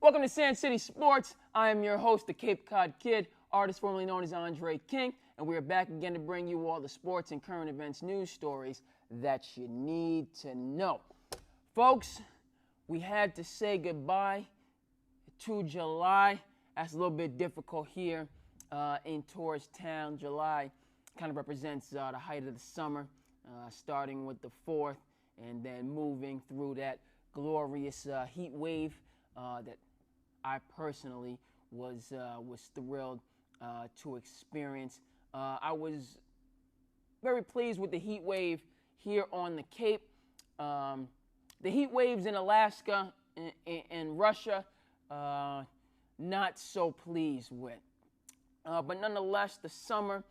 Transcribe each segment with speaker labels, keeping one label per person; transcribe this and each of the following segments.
Speaker 1: Welcome to SandCity Sports. I am your host, the Cape Cod Kid, artist formerly known as Andre King, and we are back again to bring you all the sports and current events news stories that you need to know. Folks, we had to say goodbye to July. That's a little bit difficult here in tourist town. July kind of represents the height of the summer, starting with the 4th and then moving through that glorious heat wave that I personally was thrilled to experience. I was very pleased with the heat wave here on the Cape. The heat waves in Alaska and Russia, not so pleased with. But nonetheless, the summer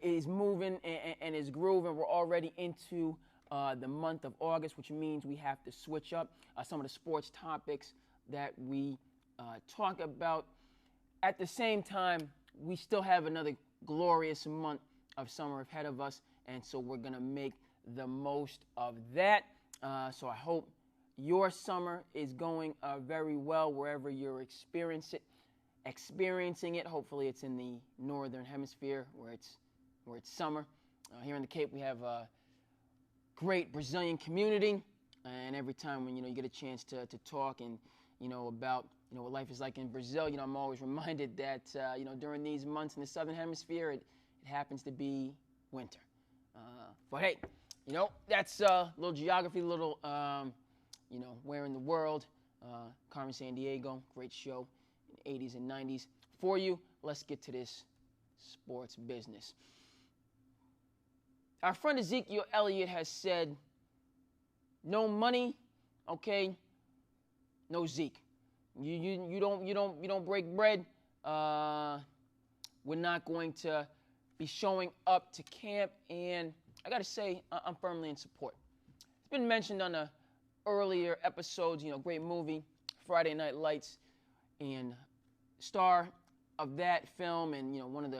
Speaker 1: is moving and is grooving. We're already into the month of August, which means we have to switch up some of the sports topics that we talk about. At the same time, we still have another glorious month of summer ahead of us, and so we're going to make the most of that. So I hope your summer is going very well wherever you're experiencing it. Hopefully it's in the northern hemisphere where it's summer. Here in the Cape, we have a great Brazilian community, and every time when you get a chance to talk and about what life is like in Brazil, I'm always reminded that during these months in the southern hemisphere, it happens to be winter. But hey, that's a little geography, little where in the world. Carmen Sandiego, great show in the 80s and 90s for you. Let's get to this sports business. Our friend Ezekiel Elliott has said, "No money, okay, no Zeke. You don't break bread. We're not going to be showing up to camp." And I got to say, I'm firmly in support. It's been mentioned on the earlier episodes. Great movie, Friday Night Lights, and star of that film, and one of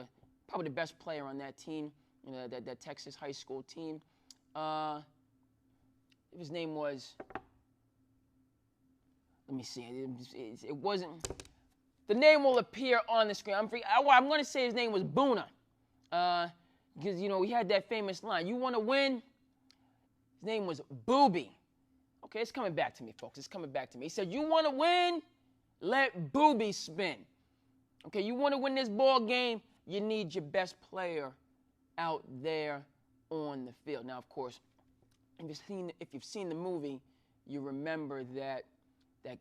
Speaker 1: probably the best player on that team, that Texas high school team. His name was. Let me see. It wasn't. The name will appear on the screen. I'm going to say his name was Boona, because he had that famous line. You want to win? His name was Booby. Okay, it's coming back to me, folks. It's coming back to me. He said, "You want to win? Let Booby spin." Okay, you want to win this ball game? You need your best player out there on the field. Now, of course, if you've seen the movie, you remember that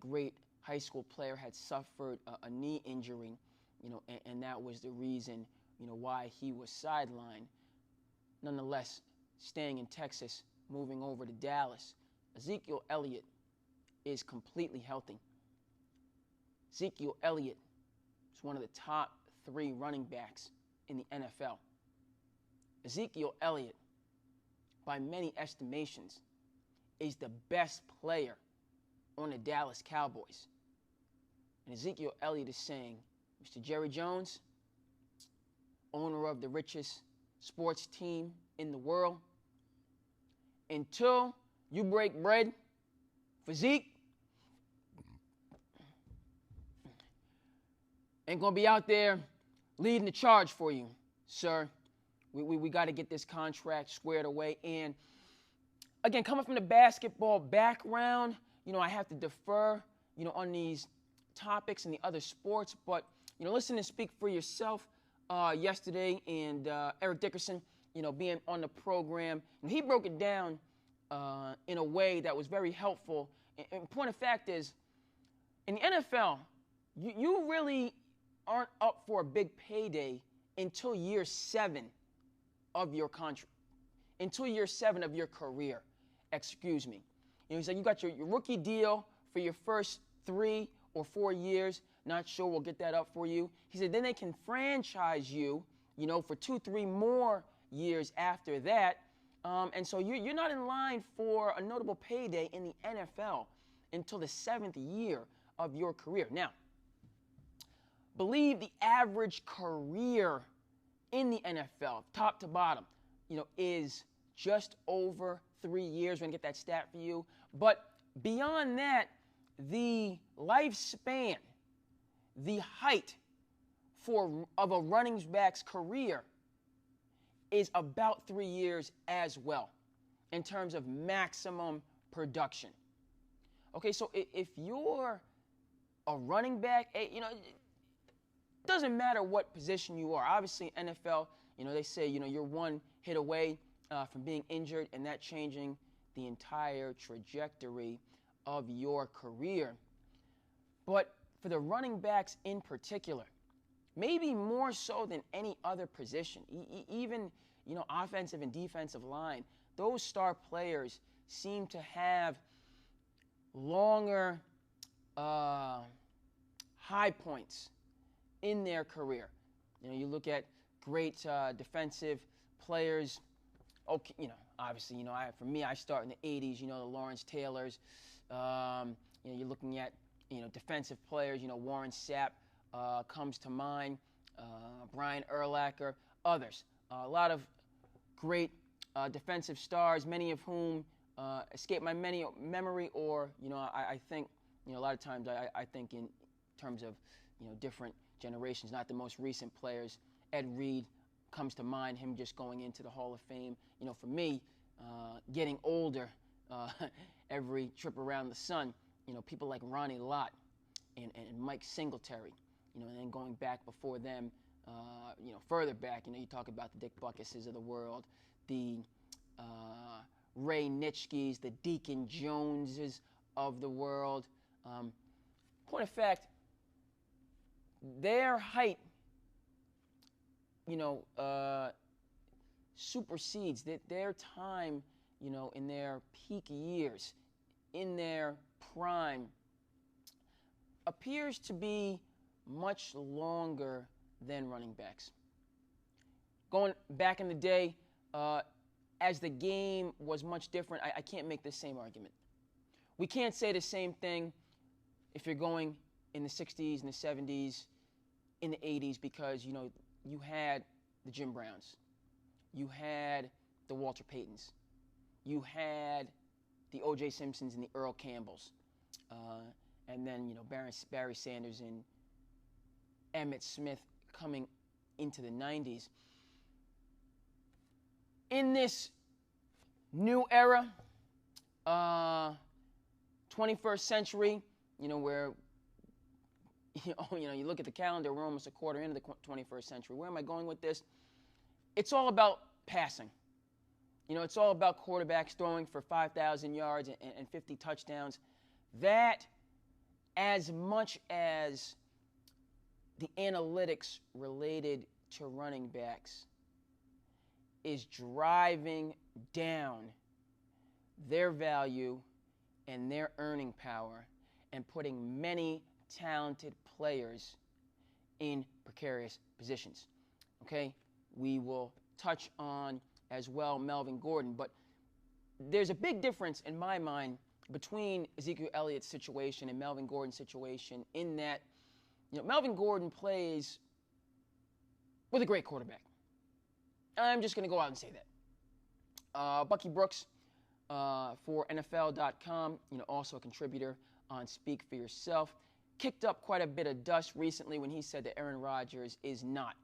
Speaker 1: great high school player had suffered a knee injury, and that was the reason, why he was sidelined. Nonetheless, staying in Texas, moving over to Dallas, Ezekiel Elliott is completely healthy. Ezekiel Elliott is one of the top 3 running backs in the NFL. Ezekiel Elliott, by many estimations, is the best player on the Dallas Cowboys. And Ezekiel Elliott is saying, "Mr. Jerry Jones, owner of the richest sports team in the world, until you break bread for Zeke, ain't going to be out there leading the charge for you, sir. We got to get this contract squared away." And again, coming from the basketball background, I have to defer, on these topics and the other sports. But, listen and speak for yourself yesterday. And Eric Dickerson, being on the program, and he broke it down in a way that was very helpful. And point of fact is, in the NFL, you really aren't up for a big payday until year 7 of your contract, until year 7 of your career. Excuse me. He said you got your rookie deal for your first 3 or 4 years. Not sure, we'll get that up for you. He said then they can franchise you, for 2-3 more years after that. And so you're not in line for a notable payday in the NFL until the 7th year of your career. Now, believe the average career in the NFL, top to bottom, is just over 3 years. We're going to get that stat for you. But beyond that, the lifespan, the height of a running back's career is about 3 years as well in terms of maximum production. Okay, so if you're a running back, it doesn't matter what position you are. Obviously, NFL, they say, you're one hit away from being injured and that changing the entire trajectory of your career. But for the running backs in particular, maybe more so than any other position, even, offensive and defensive line, those star players seem to have longer high points in their career. You look at great defensive players. Okay, obviously, for me, I start in the 80s. The Lawrence Taylors. You're looking at defensive players. Warren Sapp comes to mind. Brian Urlacher, others. A lot of great defensive stars, many of whom escape my memory, or I think a lot of times I think in terms of different generations, not the most recent players. Ed Reed comes to mind, him just going into the Hall of Fame. For me, getting older every trip around the sun, people like Ronnie Lott and Mike Singletary, and then going back before them, further back, you talk about the Dick Buckuses of the world, the Ray Nitschkes, the Deacon Joneses of the world. Point of fact, their height, supersedes their time, in their peak years, in their prime, appears to be much longer than running backs. Going back in the day, as the game was much different, I can't make the same argument. We can't say the same thing if you're going in the 60s and the 70s, in the 80s, because, you had the Jim Browns. You had the Walter Paytons. You had the O.J. Simpsons and the Earl Campbells. And then, Barry Sanders and Emmitt Smith coming into the 90s. In this new era, 21st century, where you look at the calendar, we're almost a quarter into the 21st century. Where am I going with this? It's all about passing. It's all about quarterbacks throwing for 5,000 yards and 50 touchdowns. That, as much as the analytics related to running backs, is driving down their value and their earning power and putting many talented players in precarious positions. Okay? We will touch on as well Melvin Gordon, but there's a big difference in my mind between Ezekiel Elliott's situation and Melvin Gordon's situation, in that Melvin Gordon plays with a great quarterback. I'm just going to go out and say that. Bucky Brooks for NFL.com, also a contributor on Speak for Yourself, kicked up quite a bit of dust recently when he said that Aaron Rodgers is not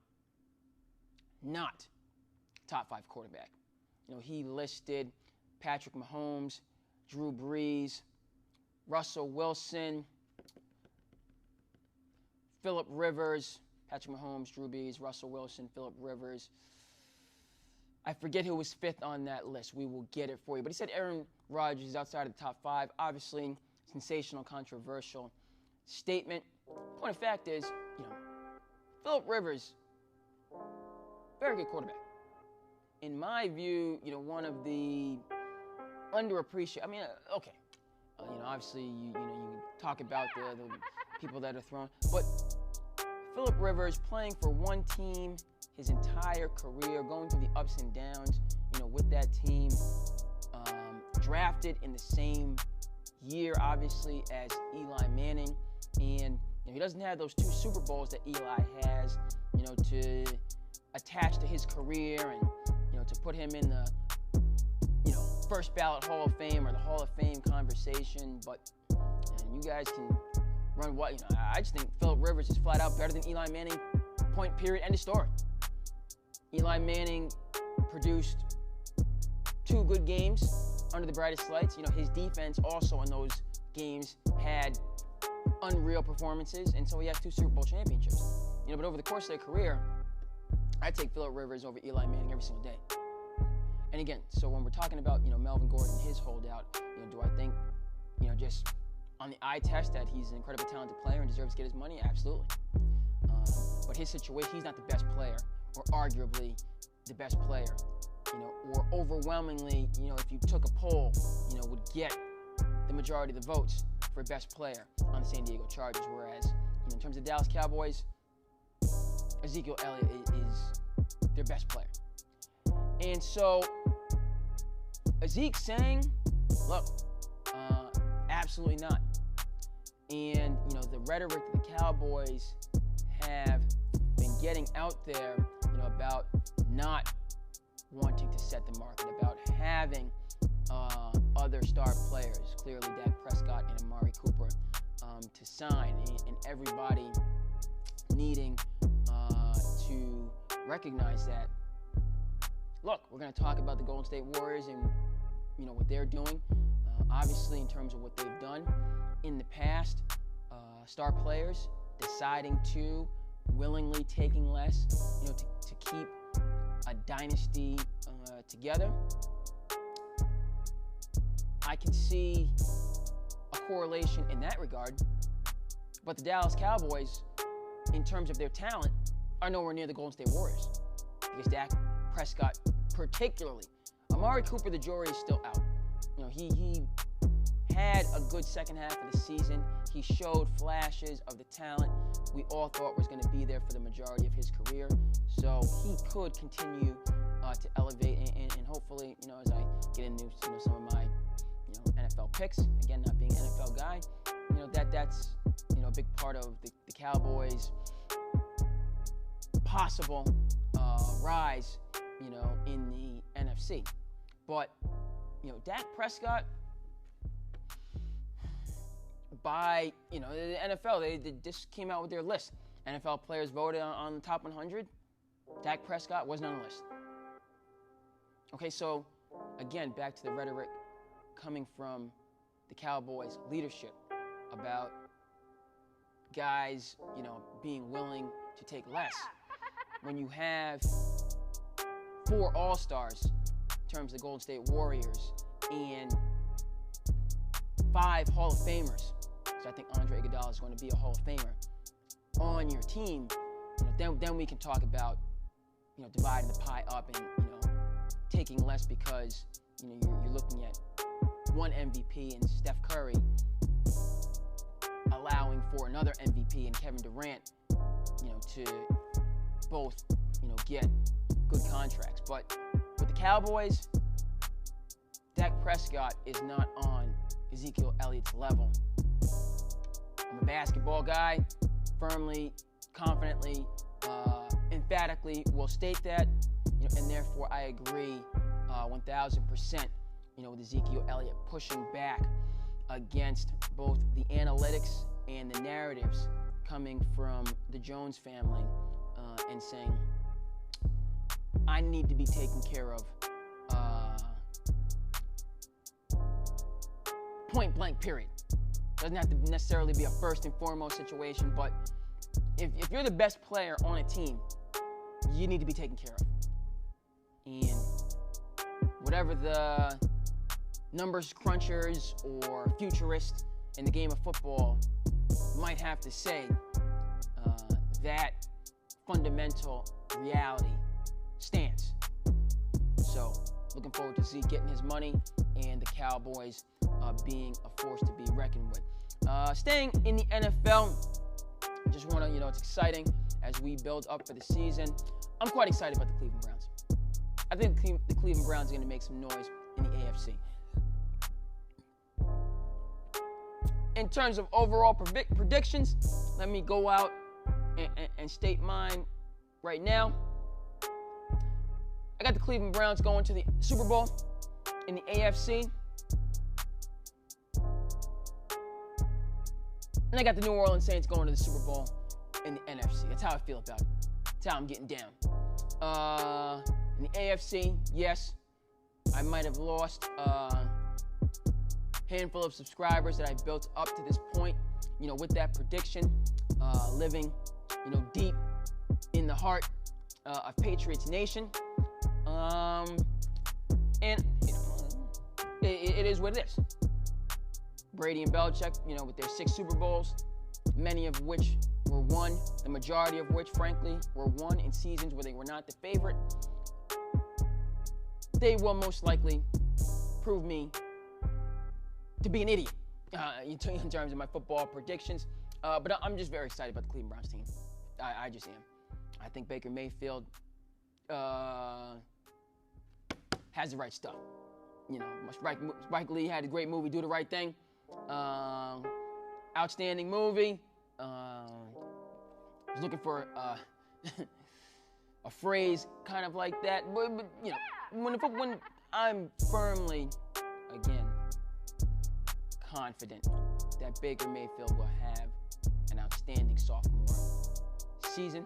Speaker 1: top 5 quarterback. He listed Patrick Mahomes, Drew Brees, Russell Wilson, Phillip Rivers, Patrick Mahomes, Drew Brees, Russell Wilson, Phillip Rivers. I forget who was 5th on that list. We will get it for you. But he said Aaron Rodgers is outside of the top 5. Obviously, sensational, controversial statement. Point of fact is, Phillip Rivers, very good quarterback. In my view, one of the underappreciated. Okay. Obviously, you talk about the people that are thrown, but Phillip Rivers playing for one team his entire career, going through the ups and downs, with that team, drafted in the same year, obviously, as Eli Manning, and he doesn't have those 2 Super Bowls that Eli has, to attach to his career and, to put him in the, first ballot Hall of Fame or the Hall of Fame conversation. But, and You guys can run what, I just think Phillip Rivers is flat out better than Eli Manning, point, period, end of story. Eli Manning produced 2 good games under the brightest lights. His defense also in those games had unreal performances, and so he has 2 Super Bowl championships. But over the course of their career, I take Phillip Rivers over Eli Manning every single day. And again, so when we're talking about, Melvin Gordon, his holdout, do I think, just on the eye test that he's an incredibly talented player and deserves to get his money? Absolutely. But his situation, he's not the best player, or arguably the best player, or overwhelmingly, if you took a poll, would get the majority of the votes for best player on the San Diego Chargers. Whereas, in terms of the Dallas Cowboys, Ezekiel Elliott is their best player. And so, Zeke saying, look, absolutely not. And, the rhetoric that the Cowboys have been getting out there, about not wanting to set the market, about having other star players, clearly Dak Prescott and Amari Cooper, to sign, and everybody needing to recognize that, look, we're going to talk about the Golden State Warriors and, what they're doing. Obviously, in terms of what they've done in the past, star players deciding to willingly taking less, to keep a dynasty together. I can see a correlation in that regard, but the Dallas Cowboys, in terms of their talent, are nowhere near the Golden State Warriors, because Dak Prescott particularly. Amari Cooper, the jury is still out. He had a good second half of the season. He showed flashes of the talent we all thought was going to be there for the majority of his career. So he could continue to elevate, and hopefully, as I get into some of my NFL picks, again, not being an NFL guy, that's a big part of the Cowboys' possible rise, in the NFC. But Dak Prescott, by the NFL, they just came out with their list. NFL players voted on the top 100. Dak Prescott wasn't on the list. Okay, so again, back to the rhetoric coming from the Cowboys leadership about guys, being willing to take less. When you have 4 All-Stars in terms of the Golden State Warriors and 5 Hall of Famers, so I think Andre Iguodala is going to be a Hall of Famer on your team, then we can talk about, dividing the pie up and, taking less because, you're looking at one MVP and Steph Curry allowing for another MVP and Kevin Durant, to both, get good contracts. But with the Cowboys, Dak Prescott is not on Ezekiel Elliott's level. I'm a basketball guy, firmly, confidently, emphatically will state that, and therefore I agree 1,000%, with Ezekiel Elliott pushing back against both the analytics and the narratives coming from the Jones family, and saying, I need to be taken care of, point blank, period. Doesn't have to necessarily be a first and foremost situation, but if you're the best player on a team, you need to be taken care of. And whatever the numbers crunchers or futurists in the game of football might have to say, that fundamental reality stands. So, looking forward to Zeke getting his money and the Cowboys being a force to be reckoned with. Staying in the NFL, just want to, it's exciting as we build up for the season. I'm quite excited about the Cleveland Browns. I think the Cleveland Browns are going to make some noise in the AFC. In terms of overall predictions, let me go out and state mine right now. I got the Cleveland Browns going to the Super Bowl in the AFC. And I got the New Orleans Saints going to the Super Bowl in the NFC. That's how I feel about it. That's how I'm getting down. In the AFC, yes, I might have lost a handful of subscribers that I've built up to this point, with that prediction, living, deep in the heart of Patriots Nation. And, it is what it is. Brady and Belichick, with their 6 Super Bowls, many of which were won, the majority of which, frankly, were won in seasons where they were not the favorite. They will most likely prove me to be an idiot in terms of my football predictions. But I'm just very excited about the Cleveland Browns team. I just am. I think Baker Mayfield has the right stuff. Spike Lee had a great movie, Do the Right Thing. Outstanding movie. I was looking for a phrase kind of like that, but when I'm firmly, again, confident that Baker Mayfield will have an outstanding sophomore season,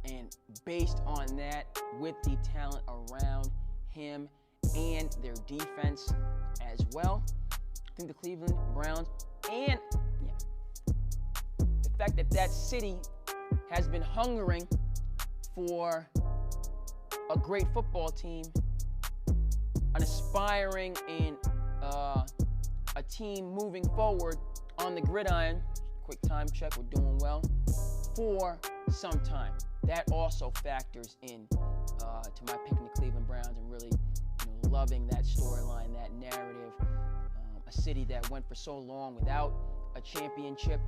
Speaker 1: and based on that, with the talent around him and their defense as well, I think the Cleveland Browns, and the fact that city has been hungering for a great football team, an aspiring and a team moving forward on the gridiron. Quick time check, we're doing well for some time. That also factors in to my pick in the Cleveland Browns, and really loving that storyline, that narrative. A city that went for so long without a championship,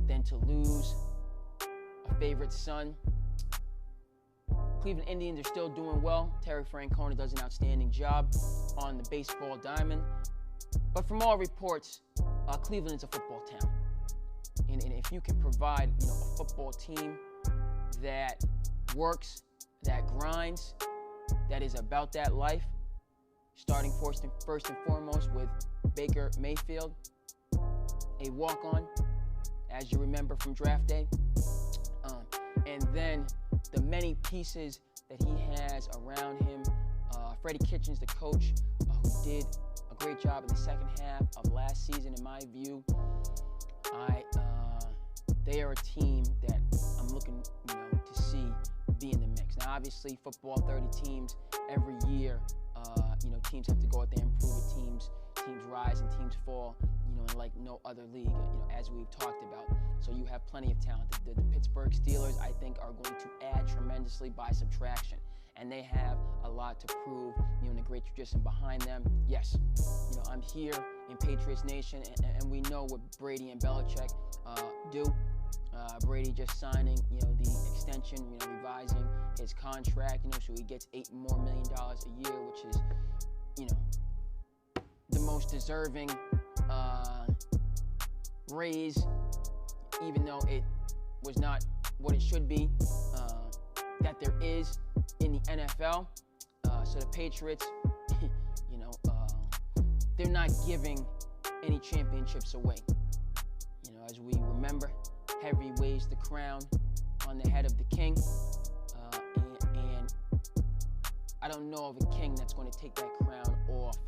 Speaker 1: then to lose a favorite son. Cleveland Indians are still doing well. Terry Francona does an outstanding job on the baseball diamond. But from all reports, Cleveland is a football town. And if you can provide a football team that works, that grinds, that is about that life, starting first and foremost with Baker Mayfield, a walk-on, as you remember from draft day, and then the many pieces that he has around him. Freddie Kitchens, the coach, who did a great job in the second half of last season, in my view. They are a team that I'm looking, to see be in the mix. Now, obviously, football, 30 teams every year. Teams have to go out there and prove it. Teams rise and teams fall, in like no other league, as we've talked about. So you have plenty of talent. The Pittsburgh Steelers, I think, are going to add tremendously by subtraction. And they have a lot to prove, and a great tradition behind them. Yes, I'm here in Patriots Nation, and we know what Brady and Belichick do. Brady just signing, the extension, revising his contract, so he gets $8 million more a year, which is, the most deserving raise, even though it was not what it should be, that there is in the NFL. So the Patriots, they're not giving any championships away. As we remember, heavy weighs the crown on the head of the king. And I don't know of a king that's going to take that crown off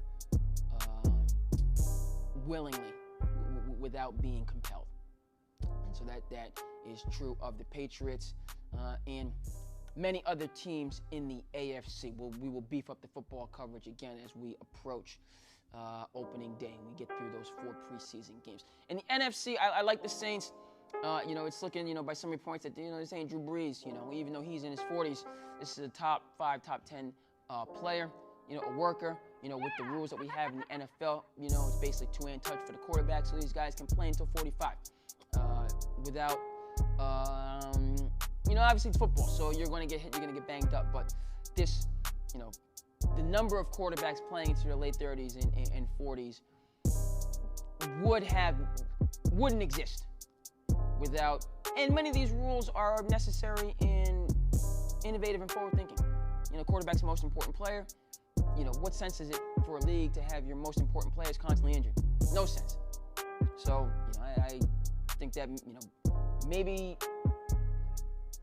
Speaker 1: willingly, without being compelled. And so that is true of the Patriots and many other teams in the AFC. We will beef up the football coverage again as we approach opening day and we get through those 4 preseason games. In the NFC, I like the Saints. It's looking, by some reports that, this ain't Drew Brees, even though he's in his 40s, this is a top 5, top 10 player, a worker, with the rules that we have in the NFL, it's basically 2-hand touch for the quarterback, so these guys can play until 45 without, obviously it's football, so you're going to get hit, you're going to get banged up, but this, the number of quarterbacks playing into their late 30s and 40s wouldn't exist without, and many of these rules are necessary and innovative and forward-thinking. Quarterback's the most important player. What sense is it for a league to have your most important players constantly injured? No sense. So, I think that, maybe,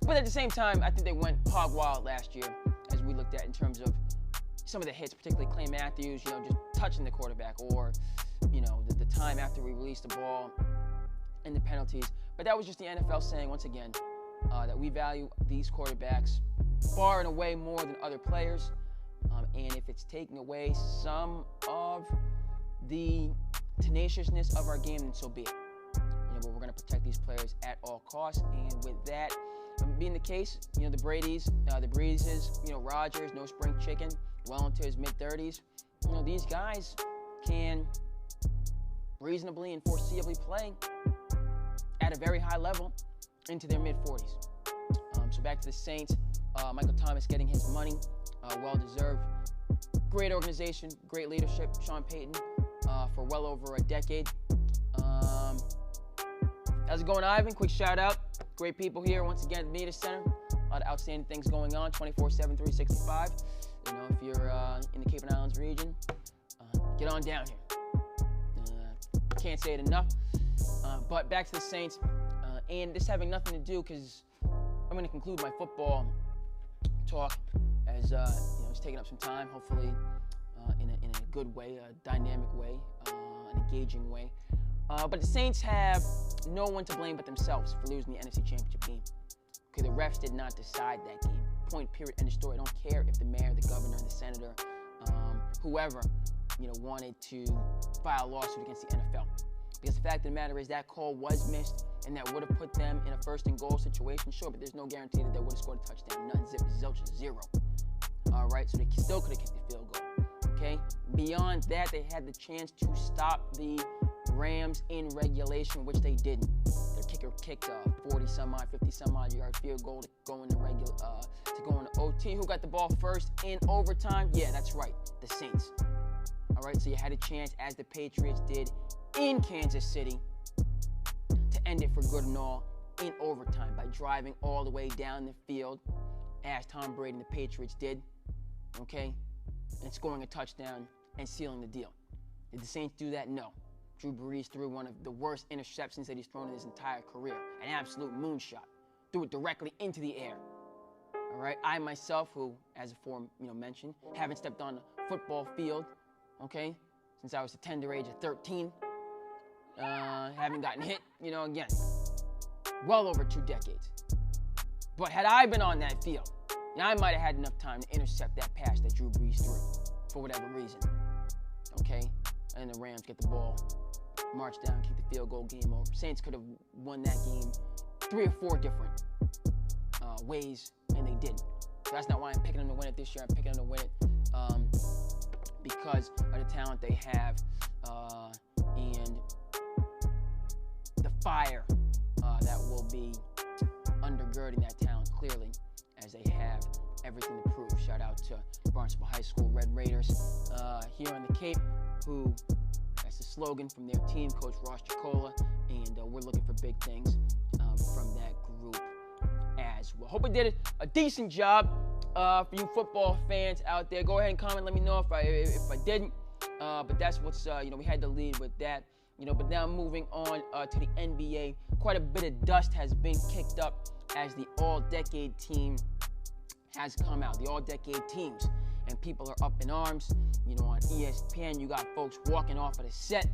Speaker 1: but at the same time, I think they went hog wild last year, as we looked at in terms of some of the hits, particularly Clay Matthews, just touching the quarterback, or, the time after we released the ball and the penalties. But that was just the NFL saying, once again, that we value these quarterbacks far and away more than other players. And if it's taking away some of the tenaciousness of our game, then so be it. But we're going to protect these players at all costs. And with that being the case, the Bradys, the Breezes, Rodgers, no spring chicken, well into his mid-30s, these guys can reasonably and foreseeably play at a very high level into their mid-40s. So back to the Saints, Michael Thomas getting his money, well-deserved. Great organization, great leadership, Sean Payton, for well over a decade. How's it going, Ivan? Quick shout out. Great people here once again at the Media Center. A lot of outstanding things going on, 24/7, 365. If you're in the Cape and Islands region, get on down here. Can't say it enough. But back to the Saints, and this having nothing to do, because I'm going to conclude my football talk as it's taking up some time, hopefully in a good way, a dynamic way, an engaging way. But the Saints have no one to blame but themselves for losing the NFC Championship game. Okay, the refs did not decide that game. Point, period, end of story. I don't care if the mayor, the governor, the senator, whoever, wanted to file a lawsuit against the NFL. Because the fact of the matter is that call was missed, and that would have put them in a first and goal situation, sure, but there's no guarantee that they would have scored a touchdown. None, zilch, zero. All right, so they still could have kicked the field goal. Okay, beyond that, they had the chance to stop the Rams in regulation, which they didn't. Their kicker kicked a 40-some-odd, 50-some-odd yard field goal to go into OT. Who got the ball first in overtime? Yeah, that's right, the Saints. All right, so you had a chance, as the Patriots did in Kansas City, to end it for good and all in overtime by driving all the way down the field, as Tom Brady and the Patriots did, okay, and scoring a touchdown and sealing the deal. Did the Saints do that? No. Drew Brees threw one of the worst interceptions that he's thrown in his entire career, an absolute moonshot. Threw it directly into the air. All right, I myself, who, as before mentioned, haven't stepped on a football field, okay, since I was the tender age of 13. Haven't gotten hit, again, well over 2 decades. But had I been on that field, I might have had enough time to intercept that pass that Drew Brees threw, for whatever reason, okay? And the Rams get the ball, march down, kick the field goal, game over. Saints could have won that game 3 or 4 different ways, and they didn't. So that's not why I'm picking them to win it this year. I'm picking them to win it because of the talent they have and the fire that will be undergirding that talent clearly, as they have everything to prove. Shout out to Barnstable High School Red Raiders here on the Cape, who, that's the slogan from their team, Coach Ross Chicola, and we're looking for big things from that group as well. Hope I did a decent job for you football fans out there. Go ahead and comment, let me know if I didn't, but that's what's, we had to lead with that. But now moving on to the NBA, quite a bit of dust has been kicked up as the all-decade team has come out, the all-decade teams, and people are up in arms. On ESPN, you got folks walking off of the set,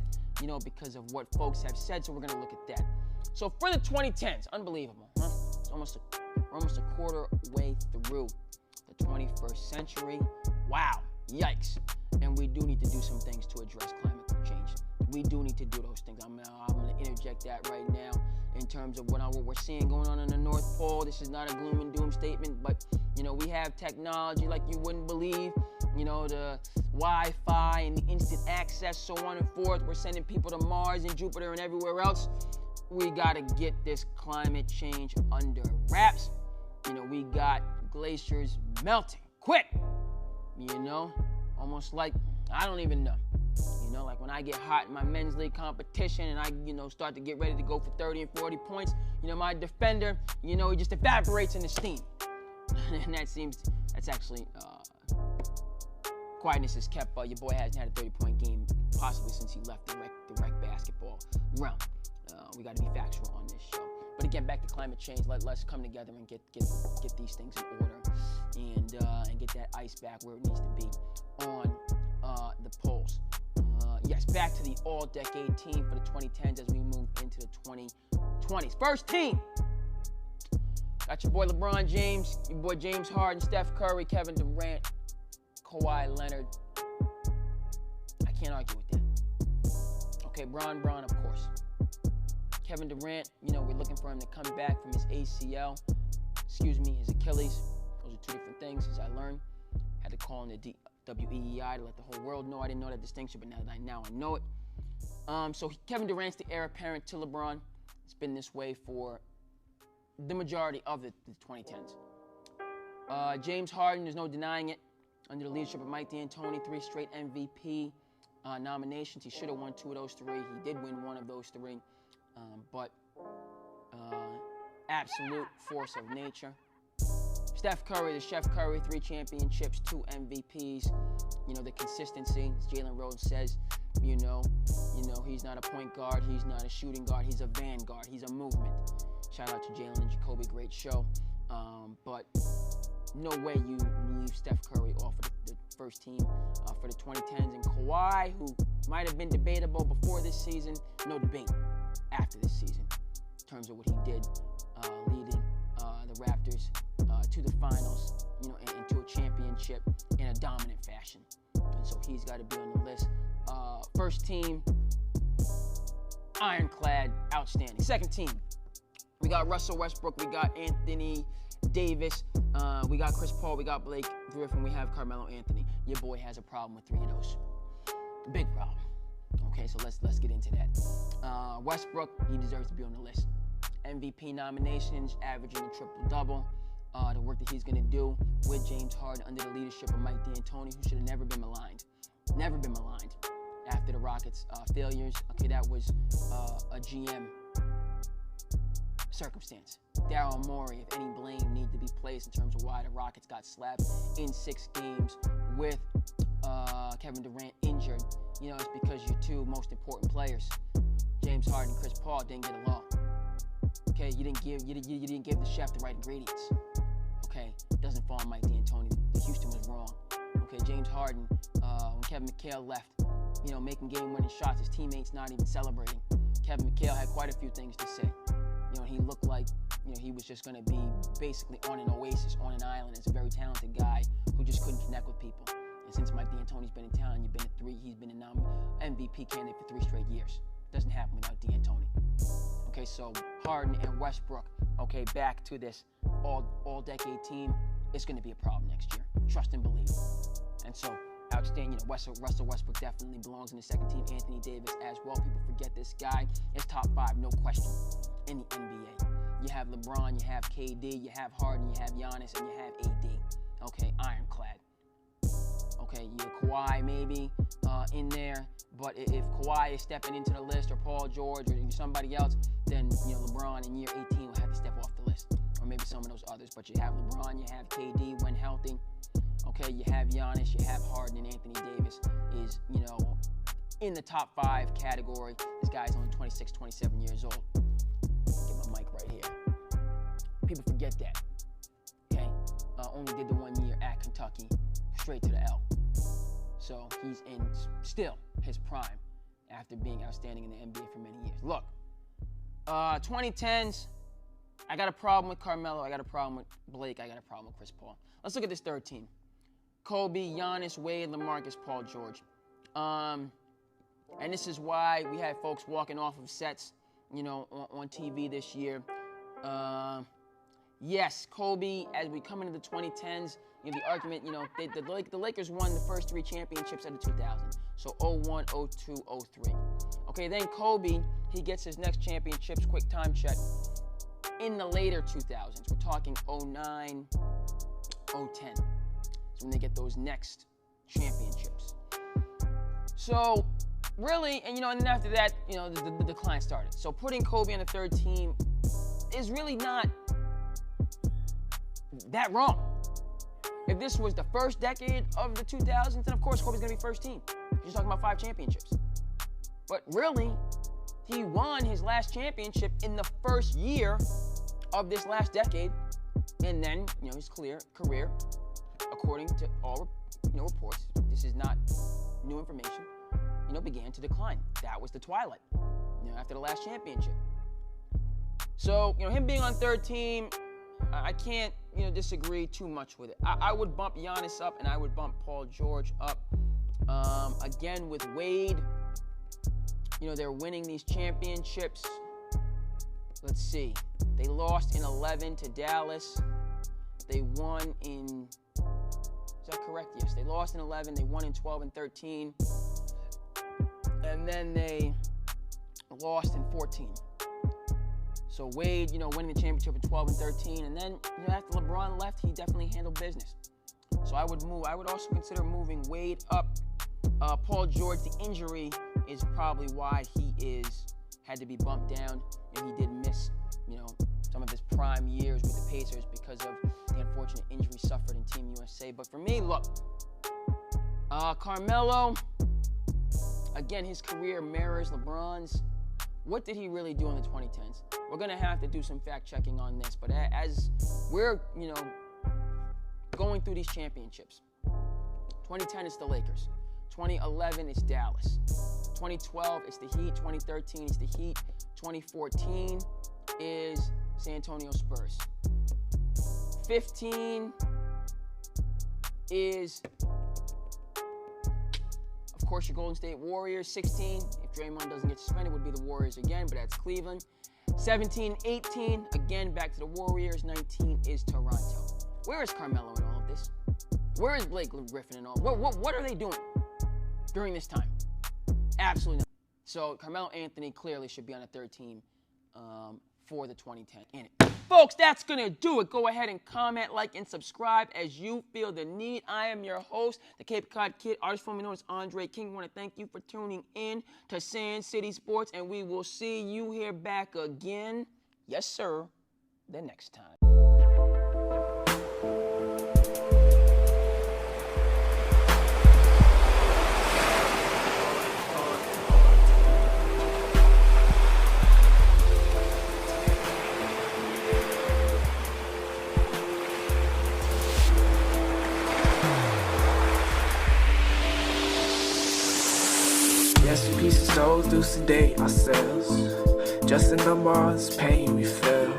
Speaker 1: because of what folks have said, so we're going to look at that. So for the 2010s, unbelievable, huh? It's almost a quarter way through the 21st century. Wow, yikes. And we do need to do some things to address climate change. We do need to do those things. I'm going to interject that right now in terms of what we're seeing going on in the North Pole. This is not a gloom and doom statement, but, we have technology like you wouldn't believe, the Wi-Fi and the instant access, so on and forth. We're sending people to Mars and Jupiter and everywhere else. We got to get this climate change under wraps. We got glaciers melting quick, almost like, I don't even know. Like when I get hot in my men's league competition and I, start to get ready to go for 30 and 40 points, my defender, he just evaporates in the steam. And that's actually, quietness is kept. Your boy hasn't had a 30-point game possibly since he left the rec basketball realm. We got to be factual on this show. But again, back to climate change. Let's come together and get these things in order and get that ice back where it needs to be on the poles. Yes, back to the all-decade team for the 2010s as we move into the 2020s. First team. Got your boy LeBron James, your boy James Harden, Steph Curry, Kevin Durant, Kawhi Leonard. I can't argue with that. Okay, Bron, of course. Kevin Durant, we're looking for him to come back from his his Achilles. Those are two different things, as I learned. Had to call in the WEEI to let the whole world know. I didn't know that distinction, but now I know it. So Kevin Durant's the heir apparent to LeBron. It's been this way for the majority of the 2010s. James Harden, there's no denying it. Under the leadership of Mike D'Antoni, 3 straight MVP nominations. He should have won 2 of those 3. He did win 1 of those 3. But absolute force of nature. Steph Curry, the Chef Curry, 3 championships, 2 MVPs. The consistency, as Jalen Rose says, he's not a point guard, he's not a shooting guard, he's a vanguard, he's a movement. Shout out to Jalen and Jacoby, great show. But no way you leave Steph Curry off of the first team for the 2010s. And Kawhi, who might have been debatable before this season, no debate after this season in terms of what he did leading the Raptors to the finals, and to a championship in a dominant fashion. And so he's got to be on the list. First team, ironclad, outstanding. Second team, we got Russell Westbrook, we got Anthony Davis, we got Chris Paul, we got Blake Griffin, we have Carmelo Anthony. Your boy has a problem with 3 of those. Big problem. Okay, so let's get into that. Westbrook, he deserves to be on the list. MVP nominations, averaging a triple-double. The work that he's going to do with James Harden under the leadership of Mike D'Antoni, who should have never been maligned. Never been maligned after the Rockets' failures. Okay, that was a GM circumstance. Daryl Morey, if any blame need to be placed in terms of why the Rockets got slapped in 6 games with Kevin Durant injured, it's because your 2 most important players, James Harden and Chris Paul, didn't get along. Okay, you didn't give the chef the right ingredients. Okay, doesn't fall on Mike D'Antoni. Houston was wrong. Okay, James Harden, when Kevin McHale left, making game-winning shots, his teammates not even celebrating. Kevin McHale had quite a few things to say. He looked like, he was just going to be basically on an oasis, on an island, as a very talented guy who just couldn't connect with people. And since Mike D'Antoni's been in town, he's been an MVP candidate for 3 straight years. Doesn't happen without D'Antoni. Okay, so Harden and Westbrook, okay, back to this all-decade team. It's going to be a problem next year. Trust and believe. And so, outstanding. Russell Westbrook definitely belongs in the second team. Anthony Davis as well. People forget this guy is top 5, no question, in the NBA. You have LeBron, you have KD, you have Harden, you have Giannis, and you have AD. Okay, ironclad. Okay, you have Kawhi maybe in there, but if Kawhi is stepping into the list, or Paul George, or somebody else, then LeBron in year 18 will have to step off the list, or maybe some of those others. But you have LeBron, you have KD when healthy. Okay, you have Giannis, you have Harden, and Anthony Davis is in the top 5 category. This guy's only 26, 27 years old. Get my mic right here. People forget that. Okay, only did the 1 year at Kentucky, straight to the L. So he's in still his prime after being outstanding in the NBA for many years. Look, 2010s, I got a problem with Carmelo. I got a problem with Blake. I got a problem with Chris Paul. Let's look at this third team. Kobe, Giannis, Wade, LaMarcus, Paul George. And this is why we had folks walking off of sets, on TV this year. Yes, Kobe, as we come into the 2010s, the argument, the Lakers won the first 3 championships of the 2000s. So 01, 02, 03. Okay, then Kobe, he gets his next championships, quick time check, in the later 2000s. We're talking 09, 010. So when they get those next championships. So really, and then after that, the decline started. So putting Kobe on the third team is really not that wrong. If this was the first decade of the 2000s, then of course Kobe's going to be first team. You're talking about 5 championships. But really, He won his last championship in the first year of this last decade, and then, his career, according to all, reports, this is not new information, began to decline. That was the twilight, after the last championship. So, him being on third team, I can't, disagree too much with it. I would bump Giannis up, and I would bump Paul George up. Again, with Wade, they're winning these championships. Let's see. They lost in 11 to Dallas. They won in, is that correct? Yes, they lost in 11. They won in 12 and 13. And then they lost in 14. So Wade, winning the championship in 12 and 13. And then, after LeBron left, he definitely handled business. So I would also consider moving Wade up. Paul George, the injury is probably why he had to be bumped down, and he did miss, some of his prime years with the Pacers because of the unfortunate injury suffered in Team USA. But for me, look, Carmelo, again, his career mirrors LeBron's. What did he really do in the 2010s? We're going to have to do some fact-checking on this, but as we're, going through these championships, 2010 is the Lakers. 2011 is Dallas. 2012 is the Heat. 2013 is the Heat. 2014 is San Antonio Spurs. 15 is, of course, your Golden State Warriors. 16, if Draymond doesn't get suspended, would be the Warriors again, but that's Cleveland. 17, 18, again, back to the Warriors. 19 is Toronto. Where is Carmelo in all of this? Where is Blake Griffin in all? What are they doing during this time? Absolutely not. So Carmelo Anthony clearly should be on a third team for the 2010 in it. Folks, that's going to do it. Go ahead and comment, like, and subscribe as you feel the need. I am your host, the Cape Cod Kid, artist formerly known as Andre King. I want to thank you for tuning in to SandCity Sports, and we will see you here back again, yes, sir, the next time.
Speaker 2: Yes, a piece of souls do sedate ourselves. Just a number of this pain we feel.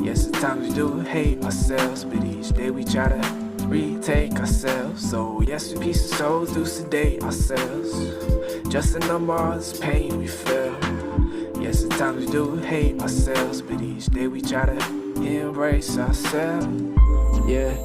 Speaker 2: Yes, at times we do hate ourselves, but each day we try to retake ourselves. So yes, a piece of souls do sedate ourselves. Just a number of this pain we feel. Yes, at times we do hate ourselves, but each day we try to embrace ourselves. Yeah.